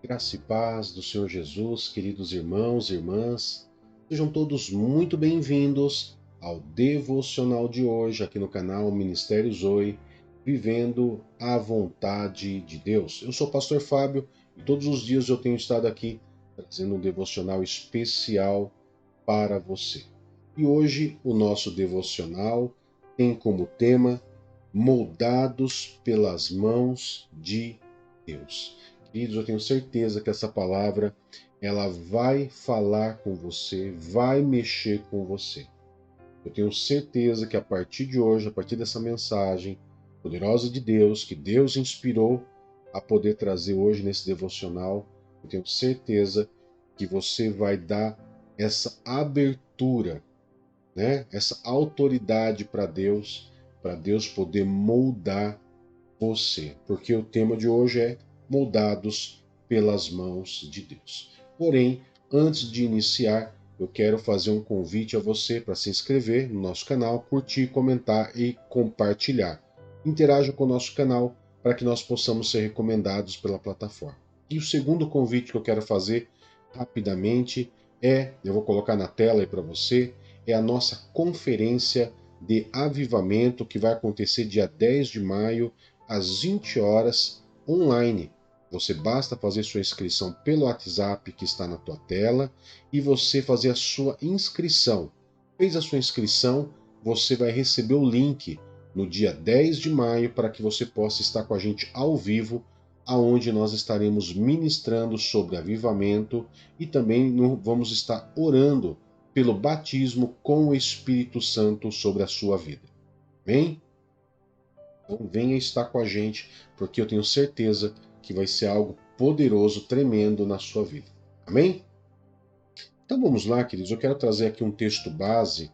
Graça e paz do Senhor Jesus, queridos irmãos e irmãs, sejam todos muito bem-vindos ao devocional de hoje aqui no canal Ministério Zoe, vivendo a vontade de Deus. Eu sou o pastor Fábio e todos os dias eu tenho estado aqui trazendo um devocional especial para você. E hoje o nosso devocional tem como tema Moldados pelas mãos de Deus. Queridos, eu tenho certeza que essa palavra ela vai falar com você, vai mexer com você. Eu tenho certeza que a partir de hoje, a partir dessa mensagem poderosa de Deus, que Deus inspirou a poder trazer hoje nesse devocional, eu tenho certeza que você vai dar essa abertura, né? Essa autoridade para Deus poder moldar você, porque o tema de hoje é moldados pelas mãos de Deus. Porém, antes de iniciar, eu quero fazer um convite a você para se inscrever no nosso canal, curtir, comentar e compartilhar. Interaja com o nosso canal para que nós possamos ser recomendados pela plataforma. E o segundo convite que eu quero fazer rapidamente eu vou colocar na tela aí para você, é a nossa conferência de avivamento que vai acontecer dia 10 de maio às 20 horas online. Você basta fazer sua inscrição pelo WhatsApp que está na tua tela e você fazer a sua inscrição. Fez a sua inscrição, você vai receber o link no dia 10 de maio para que você possa estar com a gente ao vivo, aonde nós estaremos ministrando sobre avivamento e também vamos estar orando pelo batismo com o Espírito Santo sobre a sua vida. Amém? Então venha estar com a gente, porque eu tenho certeza que vai ser algo poderoso, tremendo na sua vida. Amém? Então vamos lá, queridos. Eu quero trazer aqui um texto base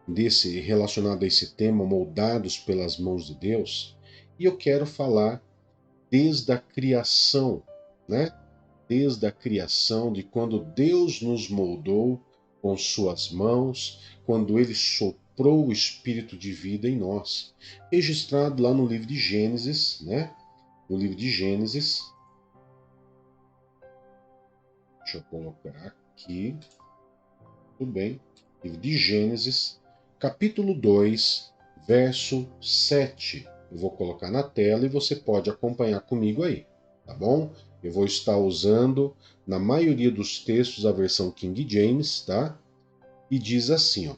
desse relacionado a esse tema, moldados pelas mãos de Deus, e eu quero falar desde a criação, né? Desde a criação, de quando Deus nos moldou com suas mãos, quando ele soprou o espírito de vida em nós. Registrado lá no livro de Gênesis, né? No livro de Gênesis, deixa eu colocar aqui, tudo bem. Livro de Gênesis, capítulo 2, verso 7. Eu vou colocar na tela e você pode acompanhar comigo aí, tá bom? Eu vou estar usando, na maioria dos textos, a versão King James, tá? E diz assim, ó.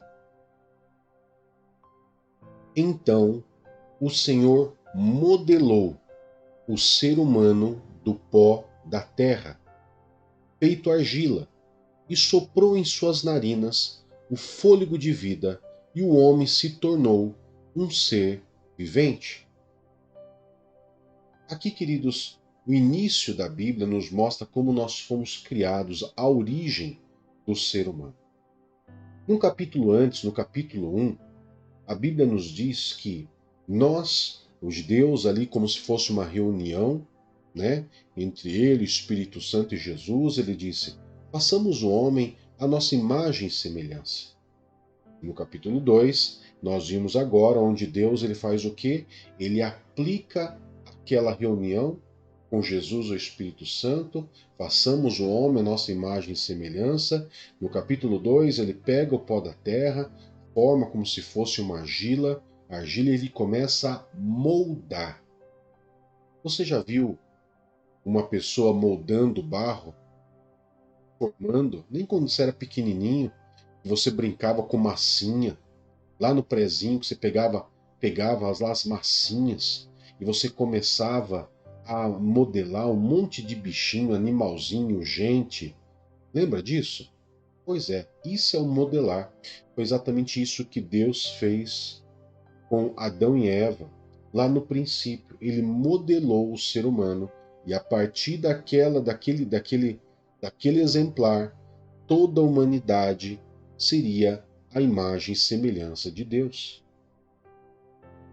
Então, o Senhor modelou o ser humano do pó da terra, feito argila, e soprou em suas narinas o fôlego de vida, e o homem se tornou um ser vivente. Aqui, queridos, o início da Bíblia nos mostra como nós fomos criados, a origem do ser humano. No capítulo antes, no capítulo 1, a Bíblia nos diz que nós, os judeus, ali como se fosse uma reunião, né, entre ele, o Espírito Santo e Jesus, ele disse: façamos o homem à nossa imagem e semelhança. No capítulo 2, nós vimos agora onde Deus ele faz o quê? Ele aplica aquela reunião com Jesus, o Espírito Santo, façamos o homem à nossa imagem e semelhança. No capítulo 2, ele pega o pó da terra, forma como se fosse uma argila e ele começa a moldar. Você já viu uma pessoa moldando barro, formando? Nem quando você era pequenininho, você brincava com massinha, lá no prezinho, que você pegava lá as massinhas e você começava a modelar um monte de bichinho, animalzinho, gente. Lembra disso? Pois é, isso é o modelar. Foi exatamente isso que Deus fez com Adão e Eva. Lá no princípio, ele modelou o ser humano e a partir daquele exemplar, toda a humanidade seria a imagem e semelhança de Deus.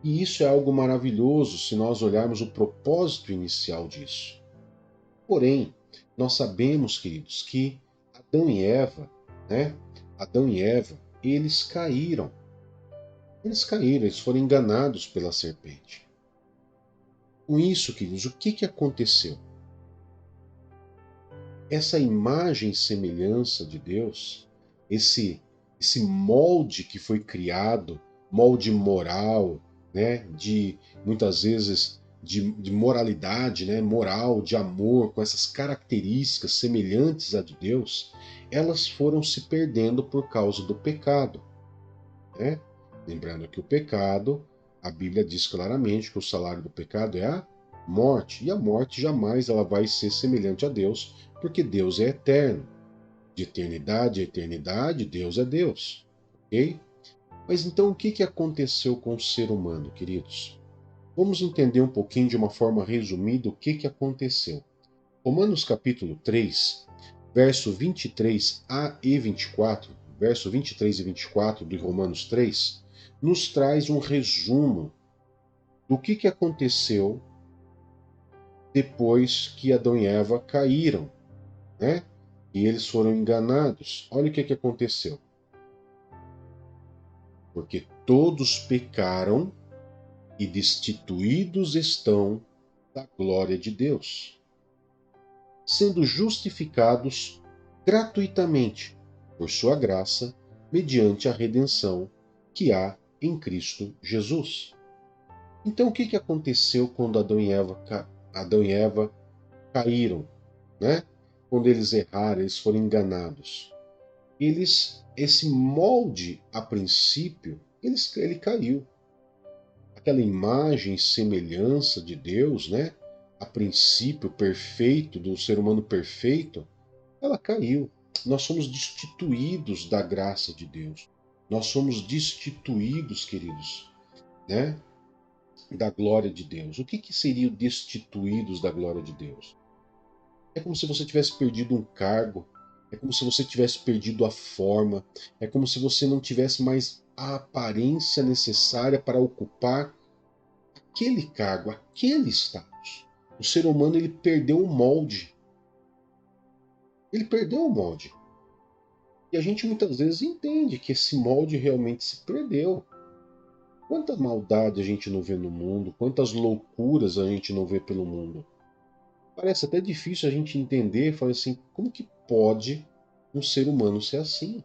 E isso é algo maravilhoso se nós olharmos o propósito inicial disso. Porém, nós sabemos, queridos, que Adão e Eva, né? Adão e Eva, eles caíram. Eles caíram, eles foram enganados pela serpente. Com isso, queridos, o que aconteceu? essa imagem e semelhança de Deus, esse, esse molde que foi criado, molde moral, né, de muitas vezes de moralidade, né, moral, de amor, com essas características semelhantes à de Deus, elas foram se perdendo por causa do pecado, né? Lembrando que o pecado, a Bíblia diz claramente que o salário do pecado é a morte, e a morte jamais ela vai ser semelhante a Deus, porque Deus é eterno. De eternidade a eternidade, Deus é Deus, ok? Mas então o que aconteceu com o ser humano, queridos? Vamos entender um pouquinho de uma forma resumida o que aconteceu. Romanos capítulo 3, verso 23 a e 24, verso 23 e 24 de Romanos 3, nos traz um resumo do que aconteceu depois que Adão e Eva caíram, né? E eles foram enganados. Olha o que aconteceu. Porque todos pecaram e destituídos estão da glória de Deus, sendo justificados gratuitamente por sua graça, mediante a redenção que há em Cristo Jesus. Então o que aconteceu quando Adão e Eva caíram, né? Quando eles erraram, eles foram enganados. Esse molde, a princípio, ele caiu. Aquela imagem e semelhança de Deus, né? A princípio perfeito, do ser humano perfeito, ela caiu. Nós somos destituídos da graça de Deus. Nós somos destituídos, queridos, né? Da glória de Deus. O que seria o destituídos da glória de Deus? É como se você tivesse perdido um cargo, é como se você tivesse perdido a forma, é como se você não tivesse mais a aparência necessária para ocupar aquele cargo, aquele status. O ser humano ele perdeu o molde. Ele perdeu o molde. E a gente muitas vezes entende que esse molde realmente se perdeu. Quanta maldade a gente não vê no mundo, quantas loucuras a gente não vê pelo mundo. Parece até difícil a gente entender, falar assim, como que pode um ser humano ser assim?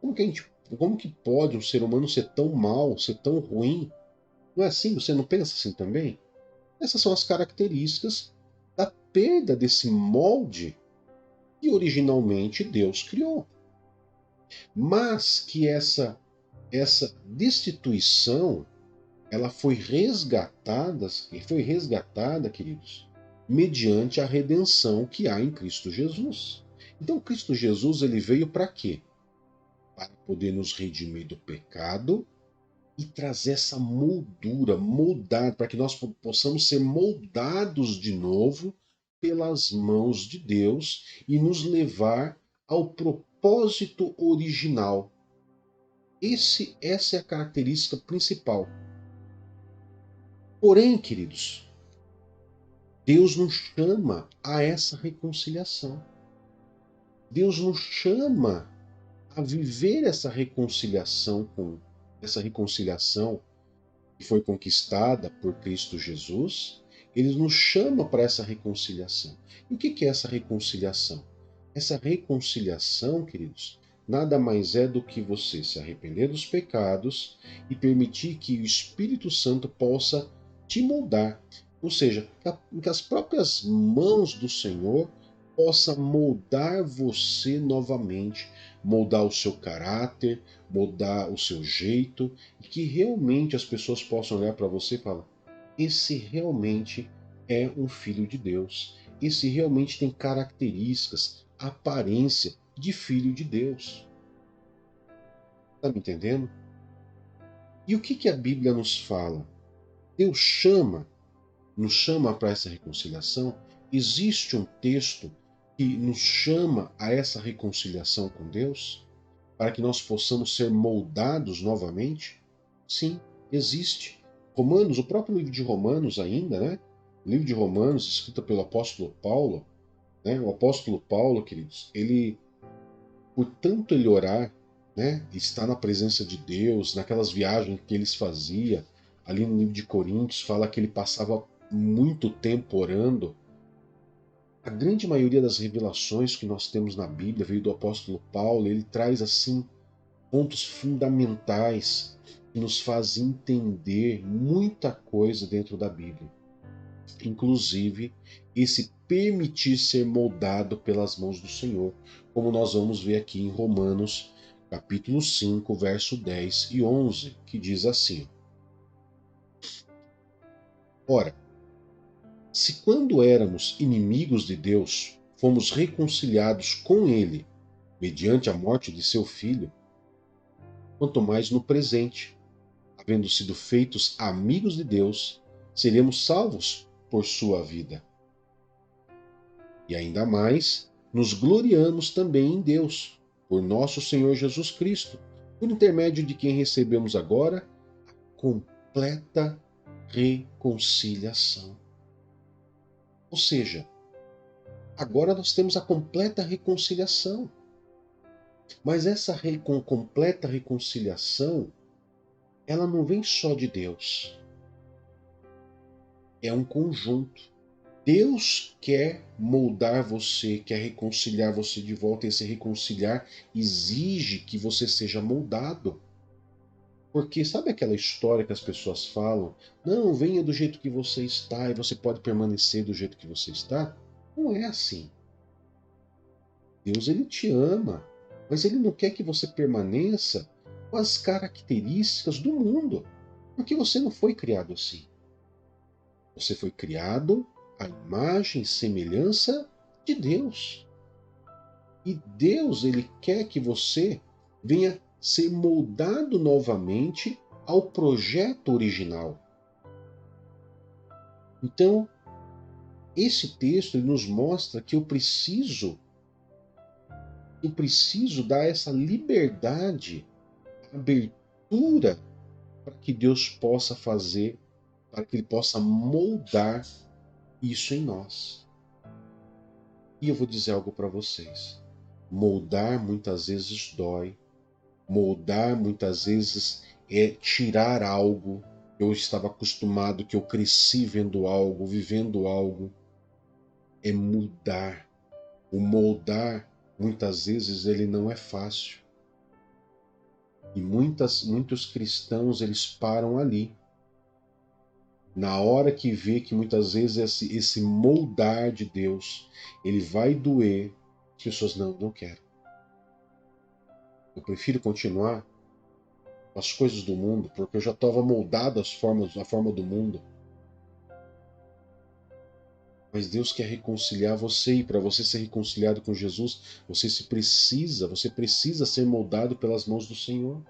Como que pode um ser humano ser tão mal, ser tão ruim? Não é assim? Você não pensa assim também? Essas são as características da perda desse molde que originalmente Deus criou. Mas que essa destituição ela foi resgatada, queridos, mediante a redenção que há em Cristo Jesus. Então Cristo Jesus ele veio para quê? Para poder nos redimir do pecado e trazer essa moldura, moldar, para que nós possamos ser moldados de novo pelas mãos de Deus e nos levar ao propósito original. Essa é a característica principal. Porém, queridos, Deus nos chama a essa reconciliação. Deus nos chama a viver essa reconciliação que foi conquistada por Cristo Jesus. Ele nos chama para essa reconciliação. E o que é essa reconciliação? Essa reconciliação, queridos, nada mais é do que você se arrepender dos pecados e permitir que o Espírito Santo possa te moldar. Ou seja, que as próprias mãos do Senhor possa moldar você novamente, moldar o seu caráter, moldar o seu jeito, e que realmente as pessoas possam olhar para você e falar: esse realmente é um filho de Deus, esse realmente tem características, aparência de filho de Deus. Está me entendendo? E o que a Bíblia nos fala? Deus nos chama para essa reconciliação. Existe um texto que nos chama a essa reconciliação com Deus, para que nós possamos ser moldados novamente? Sim, existe. Romanos, o próprio livro de Romanos ainda, né? O livro de Romanos, escrito pelo apóstolo Paulo, né? O apóstolo Paulo, queridos, por tanto ele orar, né? Estar na presença de Deus, naquelas viagens que eles faziam, ali no livro de Coríntios, fala que ele passava muito tempo orando. A grande maioria das revelações que nós temos na Bíblia veio do apóstolo Paulo. Ele traz assim pontos fundamentais que nos fazem entender muita coisa dentro da Bíblia. Inclusive, esse permitir ser moldado pelas mãos do Senhor, como nós vamos ver aqui em Romanos, capítulo 5, verso 10 e 11, que diz assim: Ora, se quando éramos inimigos de Deus, fomos reconciliados com Ele, mediante a morte de seu Filho, quanto mais no presente, havendo sido feitos amigos de Deus, seremos salvos por sua vida. E ainda mais, nos gloriamos também em Deus, por nosso Senhor Jesus Cristo, por intermédio de quem recebemos agora a completa reconciliação. Ou seja, agora nós temos a completa reconciliação. Mas essa completa reconciliação, ela não vem só de Deus. É um conjunto. Deus quer moldar você, quer reconciliar você de volta, e esse reconciliar exige que você seja moldado. Porque sabe aquela história que as pessoas falam? Não, venha do jeito que você está e você pode permanecer do jeito que você está. Não é assim. Deus, ele te ama, mas ele não quer que você permaneça com as características do mundo, porque você não foi criado assim. Você foi criado à imagem e semelhança de Deus. E Deus, ele quer que você venha ser moldado novamente ao projeto original. Então, esse texto ele nos mostra que eu preciso dar essa liberdade, abertura para que Deus possa fazer, para que Ele possa moldar isso em nós. E eu vou dizer algo para vocês. Moldar muitas vezes dói. Moldar muitas vezes é tirar algo que eu estava acostumado, que eu cresci vendo algo, vivendo algo. É mudar. O moldar, muitas vezes, ele não é fácil. E muitos cristãos, eles param ali. Na hora que vê que muitas vezes esse moldar de Deus, ele vai doer, as pessoas não quero. Eu prefiro continuar com as coisas do mundo, porque eu já estava moldado à forma do mundo. Mas Deus quer reconciliar você, e para você ser reconciliado com Jesus, você precisa ser moldado pelas mãos do Senhor.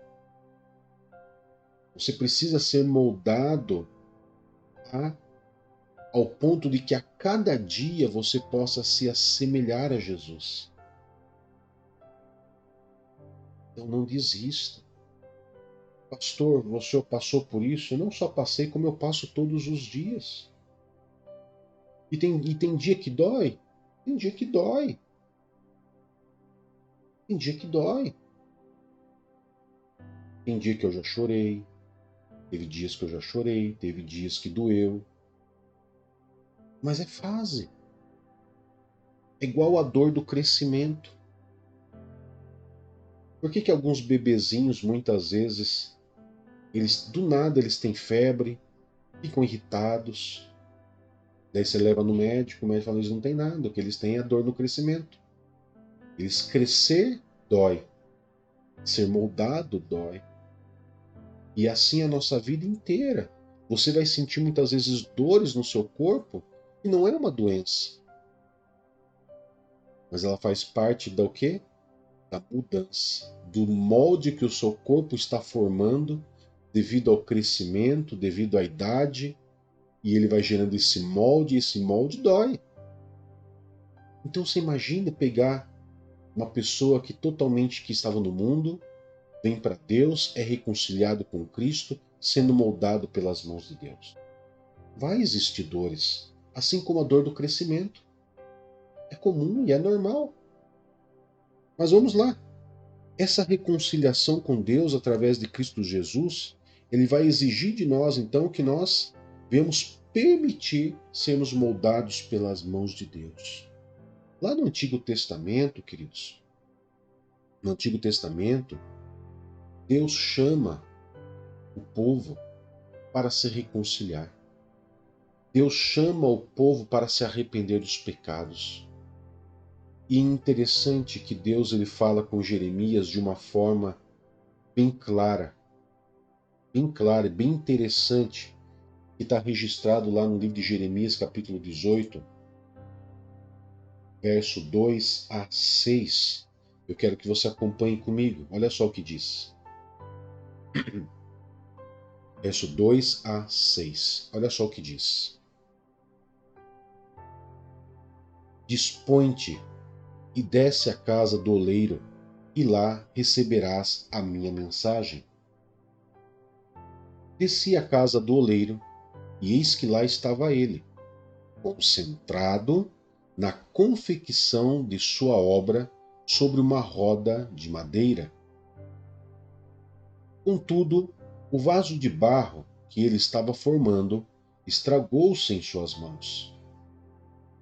Você precisa ser moldado ao ponto de que a cada dia você possa se assemelhar a Jesus. Então não desista. Pastor, você passou por isso? Eu não só passei, como eu passo todos os dias. E tem dia que dói? Tem dia que dói. Tem dia que dói. Tem dia que eu já chorei. Teve dias que eu já chorei. Teve dias que doeu. Mas é fase. É igual a dor do crescimento. Por que alguns bebezinhos, muitas vezes, do nada eles têm febre, ficam irritados. Daí você leva no médico, o médico fala, eles não têm nada, o que eles têm é a dor no crescimento. Eles crescer dói. Ser moldado dói. E assim a nossa vida inteira. Você vai sentir muitas vezes dores no seu corpo e não é uma doença. Mas ela faz parte da o quê? Da mudança, do molde que o seu corpo está formando devido ao crescimento, devido à idade, e ele vai gerando esse molde, e esse molde dói. Então você imagina pegar uma pessoa que estava no mundo, vem para Deus, é reconciliado com Cristo, sendo moldado pelas mãos de Deus. Vai existir dores, assim como a dor do crescimento. É comum e é normal. Mas vamos lá. Essa reconciliação com Deus através de Cristo Jesus, ele vai exigir de nós, então, que nós venhamos permitir sermos moldados pelas mãos de Deus. Lá no Antigo Testamento, queridos, no Antigo Testamento, Deus chama o povo para se reconciliar. Deus chama o povo para se arrepender dos pecados. E é interessante que Deus ele fala com Jeremias de uma forma bem clara e bem interessante, que está registrado lá no livro de Jeremias, capítulo 18, verso 2 a 6. Eu quero que você acompanhe comigo. Olha só o que diz. Verso 2 a 6. Olha só o que diz. Dispõe-te e desce à casa do oleiro, e lá receberás a minha mensagem. Desci à casa do oleiro, e eis que lá estava ele, concentrado na confecção de sua obra sobre uma roda de madeira. Contudo, o vaso de barro que ele estava formando estragou-se em suas mãos.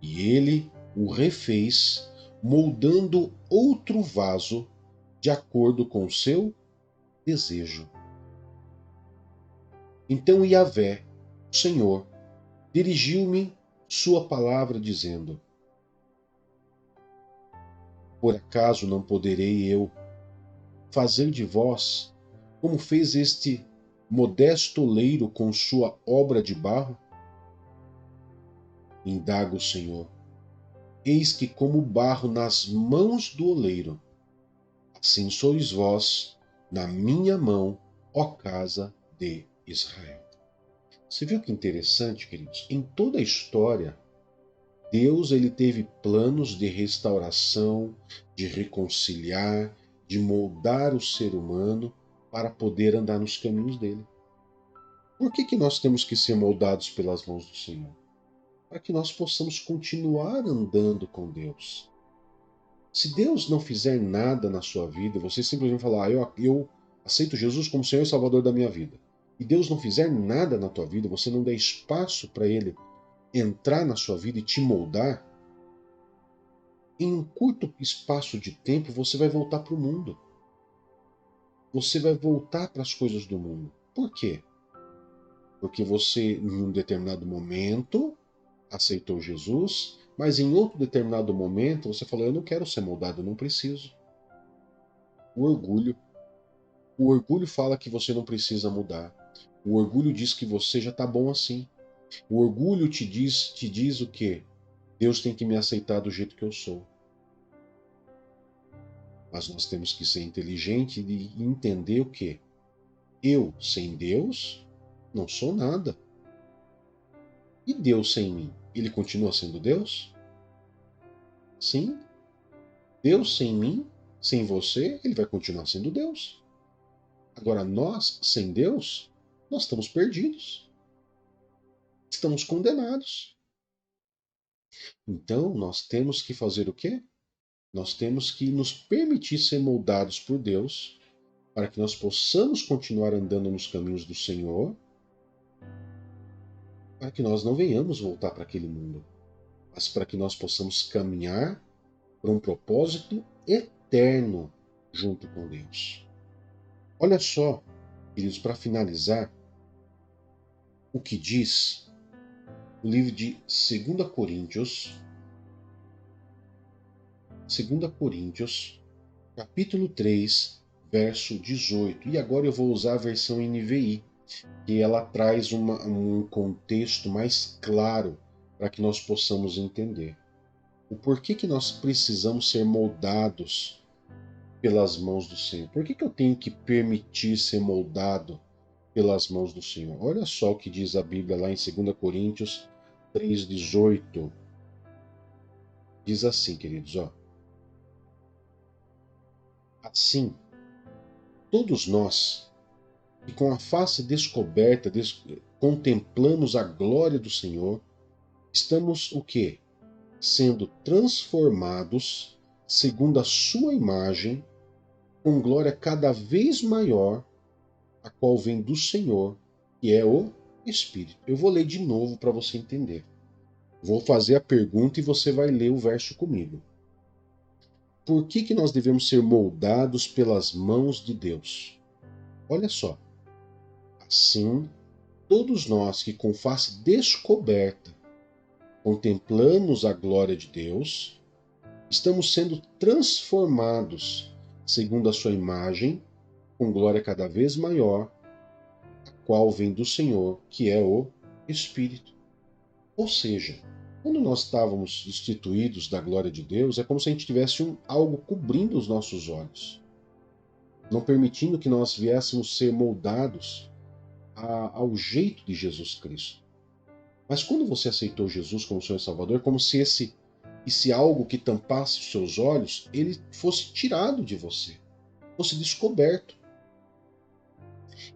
E ele o refez, moldando outro vaso de acordo com o seu desejo. Então Yahvé, o Senhor, dirigiu-me sua palavra, dizendo: Por acaso não poderei eu fazer de vós como fez este modesto oleiro com sua obra de barro? Indaga o Senhor. Eis que, como barro nas mãos do oleiro, assim sois vós na minha mão, ó casa de Israel. Você viu que interessante, queridos? Em toda a história, Deus ele teve planos de restauração, de reconciliar, de moldar o ser humano para poder andar nos caminhos dele. Por que nós temos que ser moldados pelas mãos do Senhor? Para que nós possamos continuar andando com Deus. Se Deus não fizer nada na sua vida, você simplesmente falar, eu aceito Jesus como Senhor e Salvador da minha vida, e Deus não fizer nada na tua vida, você não der espaço para Ele entrar na sua vida e te moldar, em um curto espaço de tempo você vai voltar para o mundo. Você vai voltar para as coisas do mundo. Por quê? Porque você, em um determinado momento, aceitou Jesus, mas em outro determinado momento você falou, eu não quero ser moldado, eu não preciso. O orgulho. O orgulho fala que você não precisa mudar. O orgulho diz que você já está bom assim. O orgulho te diz o quê? Deus tem que me aceitar do jeito que eu sou. Mas nós temos que ser inteligente e entender o quê? Eu, sem Deus, não sou nada. E Deus sem mim? Ele continua sendo Deus? Sim. Deus sem mim, sem você, ele vai continuar sendo Deus. Agora, nós, sem Deus, nós estamos perdidos. Estamos condenados. Então, nós temos que fazer o quê? Nós temos que nos permitir ser moldados por Deus, para que nós possamos continuar andando nos caminhos do Senhor, para que nós não venhamos voltar para aquele mundo, mas para que nós possamos caminhar para um propósito eterno junto com Deus. Olha só, queridos, para finalizar, o que diz o livro de 2 Coríntios, capítulo 3, verso 18. E agora eu vou usar a versão NVI, que ela traz um contexto mais claro para que nós possamos entender. O porquê que nós precisamos ser moldados pelas mãos do Senhor? Por que eu tenho que permitir ser moldado pelas mãos do Senhor? Olha só o que diz a Bíblia lá em 2 Coríntios 3,18. Diz assim, queridos, ó. Assim, todos nós, que com a face descoberta contemplamos a glória do Senhor, estamos o quê? Sendo transformados segundo a sua imagem, com glória cada vez maior, a qual vem do Senhor, que é o Espírito. Eu vou ler de novo para você entender. Vou fazer a pergunta e você vai ler o verso comigo. Por que nós devemos ser moldados pelas mãos de Deus? Olha só. Assim, todos nós que com face descoberta contemplamos a glória de Deus, estamos sendo transformados segundo a sua imagem, com glória cada vez maior, a qual vem do Senhor, que é o Espírito. Ou seja, quando nós estávamos destituídos da glória de Deus, é como se a gente tivesse algo cobrindo os nossos olhos, não permitindo que nós viéssemos ser moldados ao jeito de Jesus Cristo. Mas quando você aceitou Jesus como Senhor e Salvador, é como se esse algo que tampasse os seus olhos, ele fosse tirado de você, fosse descoberto.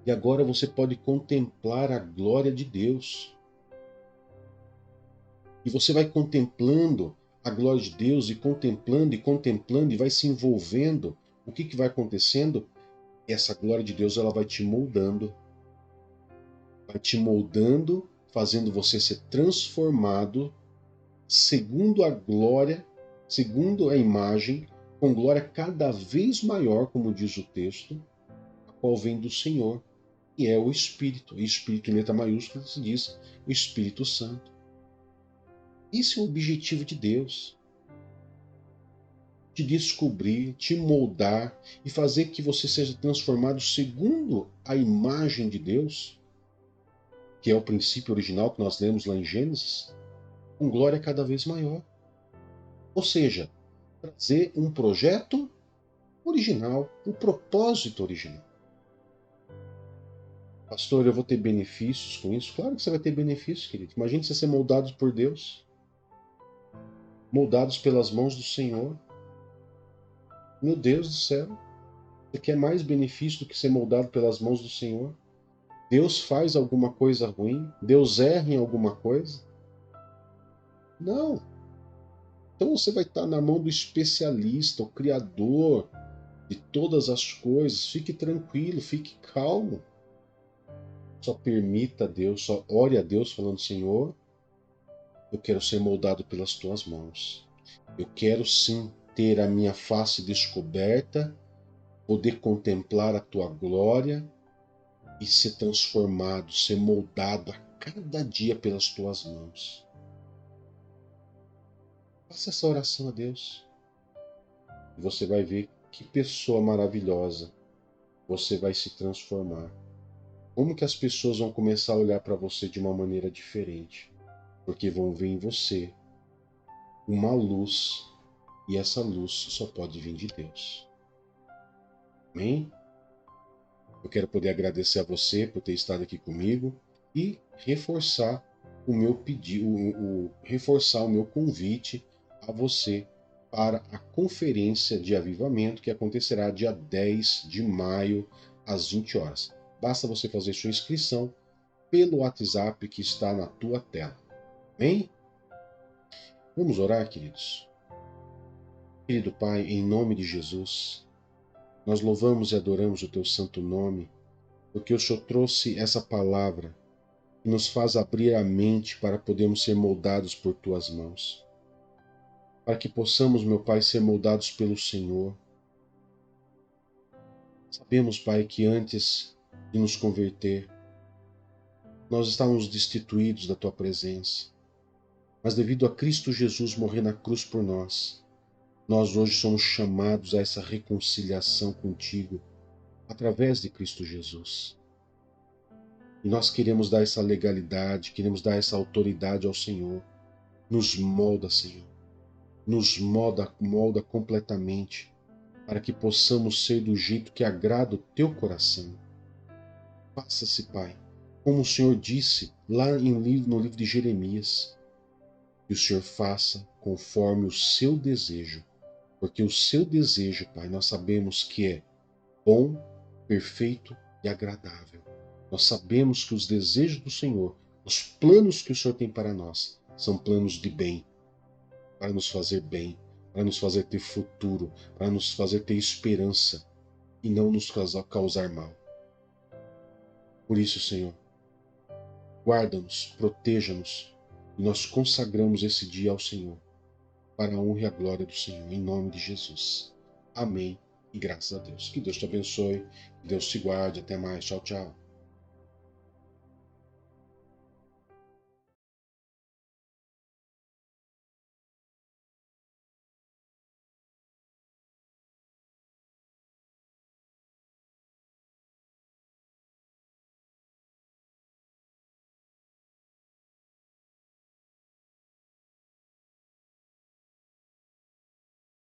E agora você pode contemplar a glória de Deus. E você vai contemplando a glória de Deus e contemplando e vai se envolvendo. O que vai acontecendo? Essa glória de Deus ela vai te moldando, fazendo você ser transformado segundo a glória, segundo a imagem, com glória cada vez maior, como diz o texto, a qual vem do Senhor, que é o Espírito. E Espírito em letra maiúscula se diz o Espírito Santo. Esse é o objetivo de Deus. Te descobrir, te moldar e fazer que você seja transformado segundo a imagem de Deus, que é o princípio original que nós lemos lá em Gênesis, com glória cada vez maior. Ou seja, trazer um projeto original, o propósito original. Pastor, eu vou ter benefícios com isso? Claro que você vai ter benefícios, querido. Imagine você ser moldado por Deus, moldados pelas mãos do Senhor. Meu Deus do céu, você quer mais benefício do que ser moldado pelas mãos do Senhor? Deus faz alguma coisa ruim? Deus erra em alguma coisa? Não. Então você vai estar na mão do especialista, o Criador de todas as coisas. Fique tranquilo, fique calmo. Só permita a Deus, só ore a Deus falando: Senhor, eu quero ser moldado pelas tuas mãos. Eu quero sim ter a minha face descoberta, poder contemplar a tua glória e ser transformado, ser moldado a cada dia pelas tuas mãos. Faça essa oração a Deus e você vai ver que pessoa maravilhosa você vai se transformar. Como que as pessoas vão começar a olhar para você de uma maneira diferente? Porque vão ver em você uma luz, e essa luz só pode vir de Deus. Amém? Eu quero poder agradecer a você por ter estado aqui comigo e reforçar o meu pedido, reforçar o meu convite a você para a conferência de avivamento que acontecerá dia 10 de maio às 20 horas. Basta você fazer sua inscrição pelo WhatsApp que está na tua tela. Amém? Vamos orar, queridos. Querido Pai, em nome de Jesus, nós louvamos e adoramos o teu santo nome, porque o Senhor trouxe essa palavra que nos faz abrir a mente para podermos ser moldados por tuas mãos. Para que possamos, meu Pai, ser moldados pelo Senhor. Sabemos, Pai, que antes de nos converter, nós estávamos destituídos da tua presença. Mas devido a Cristo Jesus morrer na cruz por nós, nós hoje somos chamados a essa reconciliação contigo através de Cristo Jesus. E nós queremos dar essa legalidade, queremos dar essa autoridade ao Senhor. Nos molda, Senhor. Nos molda completamente, para que possamos ser do jeito que agrada o teu coração. Faça-se, Pai, como o Senhor disse lá no livro de Jeremias, que o Senhor faça conforme o seu desejo, porque o seu desejo, Pai, nós sabemos que é bom, perfeito e agradável. Nós sabemos que os desejos do Senhor, os planos que o Senhor tem para nós, são planos de bem, para nos fazer bem, para nos fazer ter futuro, para nos fazer ter esperança e não nos causar mal. Por isso, Senhor, guarda-nos, proteja-nos e nós consagramos esse dia ao Senhor, para a honra e a glória do Senhor, em nome de Jesus. Amém e graças a Deus. Que Deus te abençoe, que Deus te guarde. Até mais. Tchau, tchau.